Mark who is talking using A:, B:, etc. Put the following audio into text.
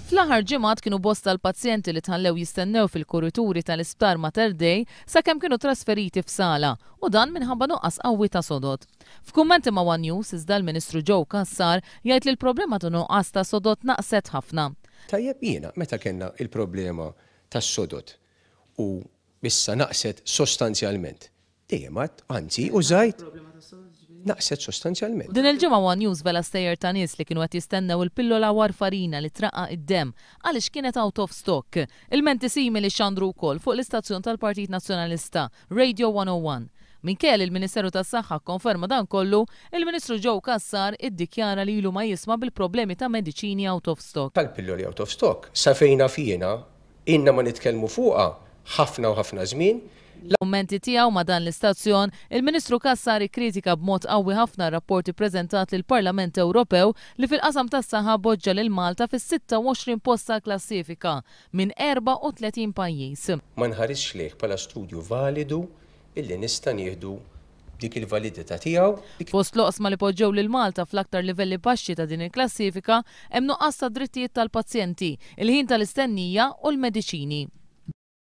A: Fl-aħħar ġimgħat kienu bosta l-pazjenti li tħallew jistennew fil-kurituri tal-Isptar Mater Dei sakemm kienu trasferiti f'sala u dan minħabba nuqqas qawwi ta' sodod. F'kummenti ma' One News iżda l-Ministru Joe Cassar jgħid li l-problema ta' nuqqas ta' sodod naqset ħafna.
B: Tajjeb jiena meta kellna il-problema tas-sodod u issa naqset sostanzjalment. Dejjem anzi użajt naqset sostanzjalment.
A: Din il-ġimgħa One News vela stejjer ta' nies li kienu qed jistennew il-pillola warfarina li traqqa id-dem għaliex kienet out of stock. Il-menti simili xandru wkoll fuq l-istazzjon tal-Partit Nazzjonalista, Radio 101. Minkejja il-Ministeru tas-Saħħa konferma dan kollu, il-Ministru Joe Cassar iddikjara li ilu ma jisma' bil-problemi ta' mediċini out of stock.
B: Tal-pilloli out of stock, sa fejna fina, inna ma nitkellmu fuqha ħafna u ħafna żmien.
A: L-kummenti tiegħu ma' dan l-istazzjon, il-Ministru Cassar ikkritika b'mod qawwi ħafna rapporti preżentat lill-Parlament Ewropew li fil-qasam tas-saħħa boġġa lil Malta fis-26 posta klassifika minn 34 pajjiż.
B: Ma nħarisx lejh bħala studju validu illi nista' nieħdu dik il-validità tiegħu.
A: Fost loqsma li poġġew lil Malta fl-aktar livelli baxxi ta' din il-klassifika hemm nuqqas ta' drittijiet tal-pazjenti, il-ħin tal-istennija u l-mediċini.